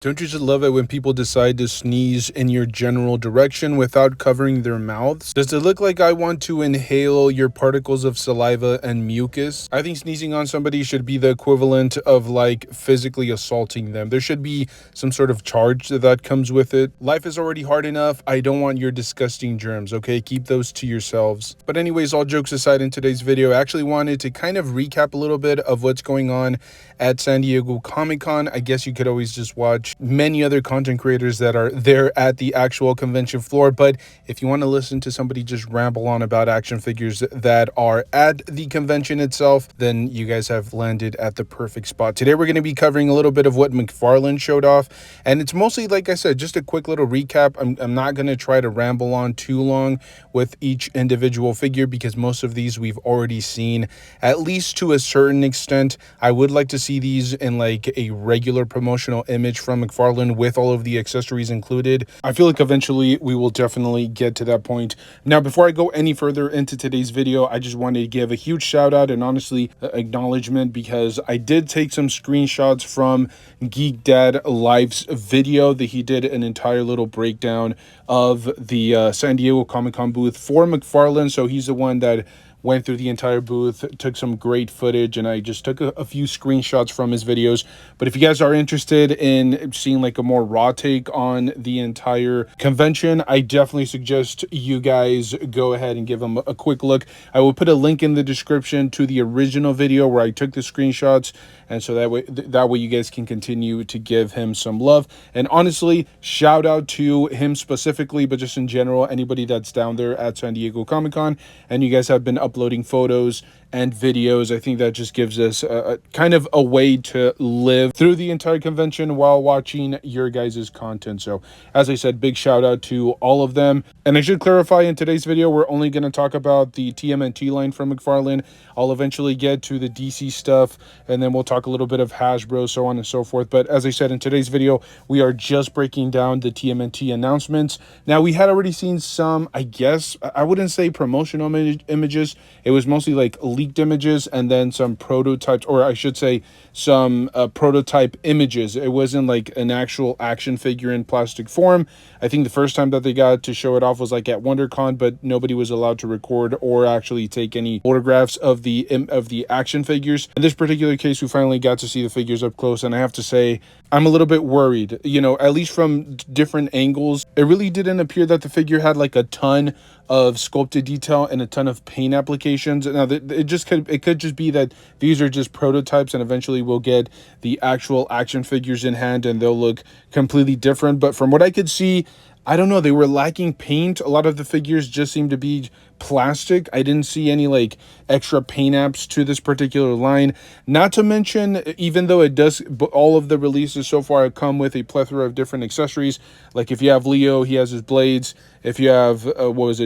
Don't you just love it when people decide to sneeze in your general direction without covering their mouths? Does it look like I want to inhale your particles of saliva and mucus? I think sneezing on somebody should be the equivalent of like physically assaulting them. There should be some sort of charge that comes with it. Life is already hard enough. I don't want your disgusting germs, okay? Keep those to yourselves. But anyways, all jokes aside, in today's video, I actually wanted to kind of recap a little bit of what's going on at San Diego Comic-Con. I guess you could always just watch many other content creators that are there at the actual convention floor, but if you want to listen to somebody just ramble on about action figures that are at the convention itself, then you guys have landed at the perfect spot. Today we're going to be covering a little bit of what McFarlane showed off, and it's mostly, like I said, just a quick little recap. I'm not going to try to ramble on too long with each individual figure because most of these we've already seen, at least to a certain extent. I would like to see these in like a regular promotional image from McFarlane with all of the accessories included. I feel like eventually we will definitely get to that point. Now, before I go any further into today's video, I just wanted to give a huge shout out and honestly acknowledgement because I did take some screenshots from Geek Dad Live's video that he did an entire little breakdown of the San Diego Comic-Con booth for McFarlane. So he's the one that went through the entire booth, took some great footage, and I just took a few screenshots from his videos. But if you guys are interested in seeing like a more raw take on the entire convention, I definitely suggest you guys go ahead and give him a quick look. I will put a link in the description to the original video where I took the screenshots, and so that way you guys can continue to give him some love. And honestly, shout out to him specifically, but just in general, anybody that's down there at San Diego Comic-Con, and you guys have been uploading photos and videos. I think that just gives us a kind of a way to live through the entire convention while watching your guys' content. So as I said, big shout out to all of them. And I should clarify, in today's video, we're only going to talk about the TMNT line from McFarlane. I'll eventually get to the DC stuff, and then we'll talk a little bit of Hasbro, so on and so forth. But as I said, in today's video, we are just breaking down the TMNT announcements. Now, we had already seen some, I guess, I wouldn't say promotional images. It was mostly like leaked images and then some prototypes, or I should say some prototype images. It wasn't like an actual action figure in plastic form. I think the first time that they got to show it off was like at WonderCon, but nobody was allowed to record or actually take any photographs of the action figures. In this particular case, we finally got to see the figures up close, and I have to say, I'm a little bit worried, you know, at least from different angles. It really didn't appear that the figure had like a ton of sculpted detail and a ton of paint applications. Now, it could just be that these are just prototypes, and eventually we'll get the actual action figures in hand and they'll look completely different. But from what I could see, I don't know, they were lacking paint. A lot of the figures just seemed to be plastic. I didn't see any like extra paint apps to this particular line. Not to mention, even though it does, all of the releases so far come with a plethora of different accessories. Like if you have Leo, he has his blades. If you have,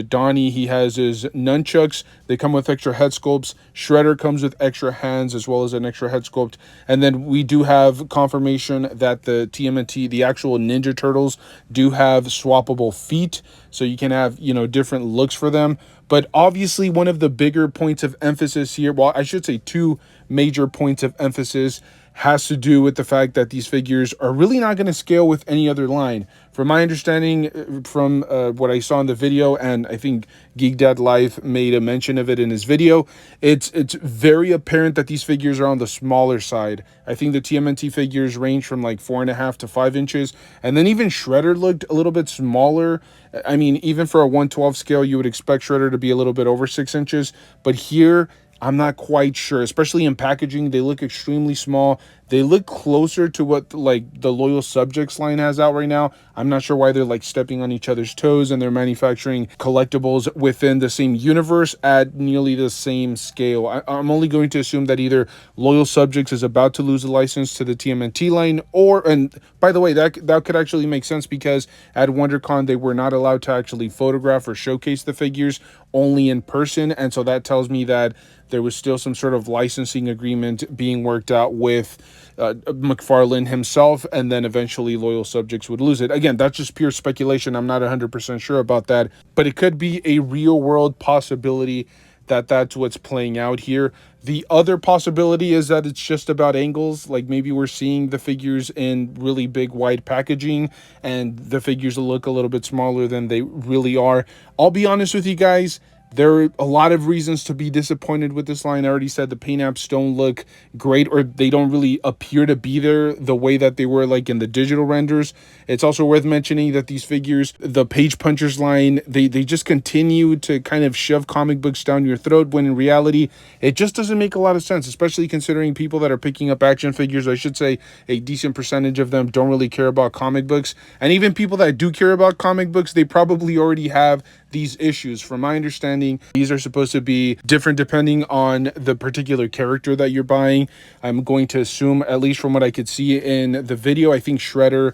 Donnie, he has his nunchucks. They come with extra head sculpts. Shredder comes with extra hands as well as an extra head sculpt. And then we do have confirmation that the TMNT, the actual Ninja Turtles, do have swappable feet. So you can have, you know, different looks for them. But obviously one of the bigger points of emphasis here, well, I should say two major points of emphasis, has to do with the fact that these figures are really not going to scale with any other line. From my understanding, from what I saw in the video, and I think Geek Dad Live made a mention of it in his video, it's very apparent that these figures are on the smaller side. I think the TMNT figures range from like 4.5 to 5 inches, and then even Shredder looked a little bit smaller. I mean, even for a 1/12 scale, you would expect Shredder to be a little bit over 6 inches, but here I'm not quite sure, especially in packaging. They look extremely small. They look closer to what like the Loyal Subjects line has out right now. I'm not sure why they're like stepping on each other's toes and they're manufacturing collectibles within the same universe at nearly the same scale. I'm only going to assume that either Loyal Subjects is about to lose the license to the TMNT line, or, and by the way, that could actually make sense because at WonderCon they were not allowed to actually photograph or showcase the figures, only in person. And so that tells me that there was still some sort of licensing agreement being worked out with McFarlane himself, and then eventually Loyal Subjects would lose it. Again, that's just pure speculation. I'm not 100% sure about that, but it could be a real world possibility that that's what's playing out here. The other possibility is that it's just about angles. Like maybe we're seeing the figures in really big wide packaging and the figures look a little bit smaller than they really are. I'll be honest with you guys, there are a lot of reasons to be disappointed with this line. I already said the paint apps don't look great, or they don't really appear to be there the way that they were like in the digital renders. It's also worth mentioning that these figures, the page punchers line, they just continue to kind of shove comic books down your throat, when in reality it just doesn't make a lot of sense, especially considering people that are picking up action figures, I should say a decent percentage of them, don't really care about comic books. And even people that do care about comic books, they probably already have these issues. From my understanding, these are supposed to be different depending on the particular character that you're buying. I'm going to assume, at least from what I could see in the video, I think Shredder,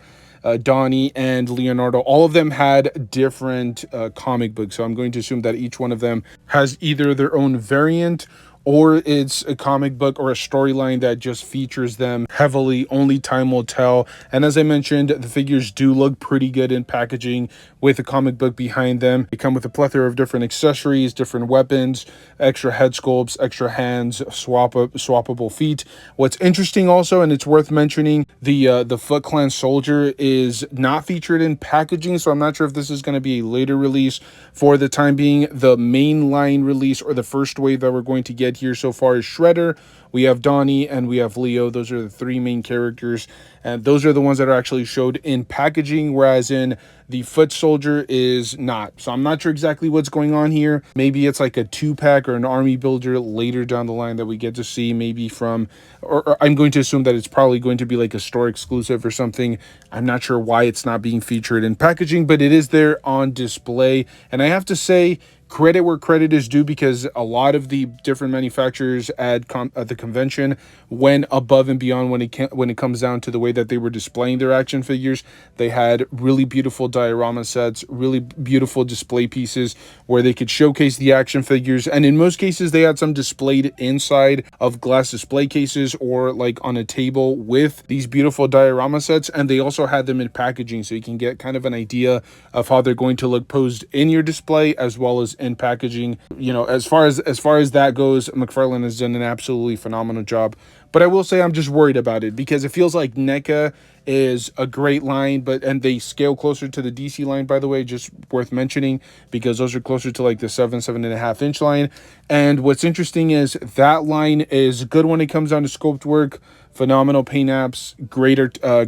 Donnie, and Leonardo, all of them had different comic books. So I'm going to assume that each one of them has either their own variant, or it's a comic book or a storyline that just features them heavily. Only time will tell. And as I mentioned, the figures do look pretty good in packaging with a comic book behind them. They come with a plethora of different accessories, different weapons, extra head sculpts, extra hands, swappable feet. What's interesting also, and it's worth mentioning, the Foot Clan soldier is not featured in packaging, so I'm not sure if this is going to be a later release. For the time being, the main line release, or the first wave that we're going to get here so far, is Shredder, we have Donnie, and we have Leo. Those are the three main characters, and those are the ones that are actually showed in packaging, whereas in the Foot Soldier is not. So I'm not sure exactly what's going on here. Maybe it's like a 2-pack or an army builder later down the line that we get to see, maybe from, or I'm going to assume that it's probably going to be like a store exclusive or something. I'm not sure why it's not being featured in packaging, but it is there on display. And I have to say, credit where credit is due, because a lot of the different manufacturers at the convention went above and beyond when it comes down to the way that they were displaying their action figures. They had really beautiful diorama sets, really beautiful display pieces where they could showcase the action figures, and in most cases they had some displayed inside of glass display cases or like on a table with these beautiful diorama sets, and they also had them in packaging, so you can get kind of an idea of how they're going to look posed in your display as well as in packaging. You know, as far as that goes, McFarlane has done an absolutely phenomenal job. But I will say I'm just worried about it, because it feels like NECA is a great line, and they scale closer to the DC line, by the way, just worth mentioning, because those are closer to like the 7.5 inch line. And what's interesting is that line is good when it comes down to sculpt work, phenomenal paint apps,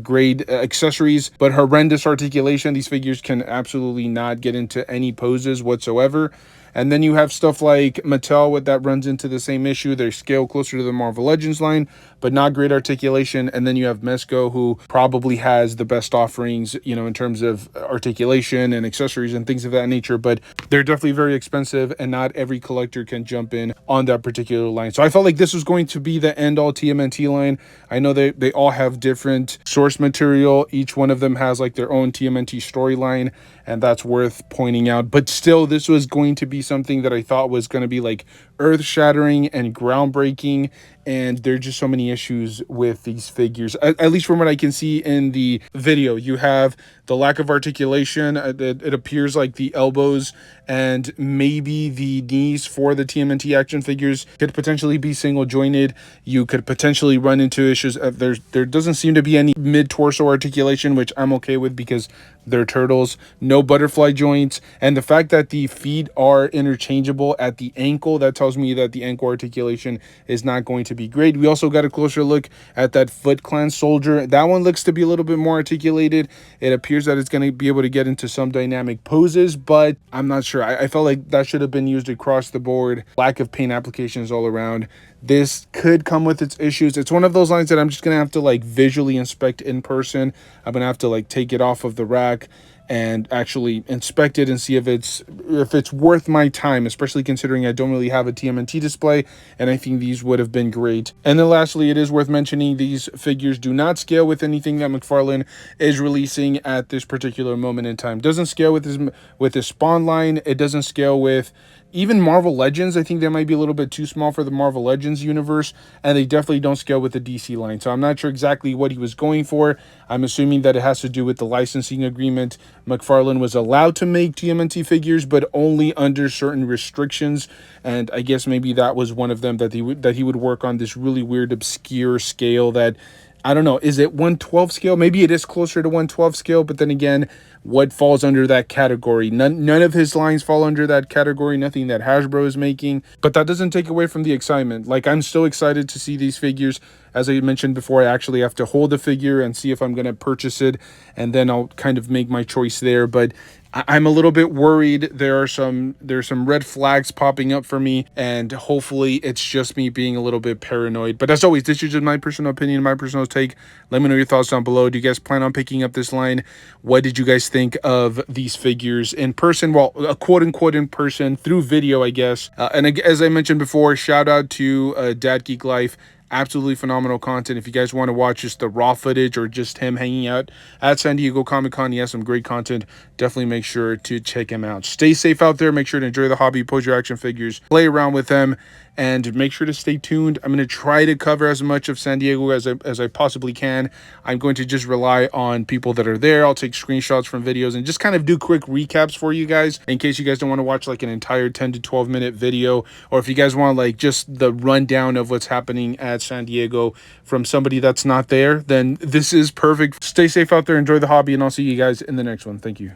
great accessories, but horrendous articulation. These figures can absolutely not get into any poses whatsoever. And then you have stuff like Mattel that runs into the same issue. They scale closer to the Marvel Legends line, but not great articulation. And then you have Mezco, who probably has the best offerings, you know, in terms of articulation and accessories and things of that nature. But they're definitely very expensive, and not every collector can jump in on that particular line. So I felt like this was going to be the end-all TMNT line. I know they all have different source material. Each one of them has like their own TMNT storyline, and that's worth pointing out. But still, this was going to be something that I thought was going to be like earth-shattering and groundbreaking, and there are just so many issues with these figures, at least from what I can see in the video. You have the lack of articulation. It appears like the elbows and maybe the knees for the TMNT action figures could potentially be single jointed. You could potentially run into issues. There doesn't seem to be any mid-torso articulation, which I'm okay with because they're turtles. No butterfly joints, and the fact that the feet are interchangeable at the ankle, that tells me that the ankle articulation is not going to be great. We also got a closer look at that Foot Clan soldier. That one looks to be a little bit more articulated. It appears that it's going to be able to get into some dynamic poses, but I'm not sure. I felt like that should have been used across the board. Lack of paint applications all around. This could come with its issues. It's one of those lines that I'm just going to have to like visually inspect in person. I'm going to have to like take it off of the rack and actually inspect it and see if it's worth my time, especially considering I don't really have a TMNT display, and I think these would have been great. And then lastly, it is worth mentioning these figures do not scale with anything that McFarlane is releasing at this particular moment in time. Doesn't scale with his Spawn line. It doesn't scale with Even Marvel Legends, I think they might be a little bit too small for the Marvel Legends universe, and they definitely don't scale with the DC line. So I'm not sure exactly what he was going for. I'm assuming that it has to do with the licensing agreement. McFarlane was allowed to make TMNT figures, but only under certain restrictions, and I guess maybe that was one of them, that he would work on this really weird, obscure scale that, I don't know, is it 1/12 scale? Maybe it is closer to 1/12 scale, but then again, what falls under that category? None of his lines fall under that category, nothing that Hasbro is making, but that doesn't take away from the excitement. Like, I'm still excited to see these figures. As I mentioned before, I actually have to hold the figure and see if I'm going to purchase it, and then I'll kind of make my choice there. But I'm a little bit worried. There's some red flags popping up for me, and hopefully it's just me being a little bit paranoid. But as always, this is just my personal opinion, my personal take. Let me know your thoughts down below. Do you guys plan on picking up this line? What did you guys think of these figures in person? Well, quote unquote in person, through video, I guess. As I mentioned before, shout out to Dad Geek Life. Absolutely phenomenal content. If you guys want to watch just the raw footage or just him hanging out at San Diego Comic-Con, he has some great content. Definitely make sure to check him out. Stay safe out there. Make sure to enjoy the hobby, pose your action figures, play around with them, and make sure to stay tuned. I'm going to try to cover as much of San Diego as I possibly can. I'm going to just rely on people that are there. I'll take screenshots from videos and just kind of do quick recaps for you guys, in case you guys don't want to watch like an entire 10 to 12 minute video, or if you guys want like just the rundown of what's happening at San Diego from somebody that's not there, then this is perfect. Stay safe out there, enjoy the hobby, and I'll see you guys in the next one. Thank you.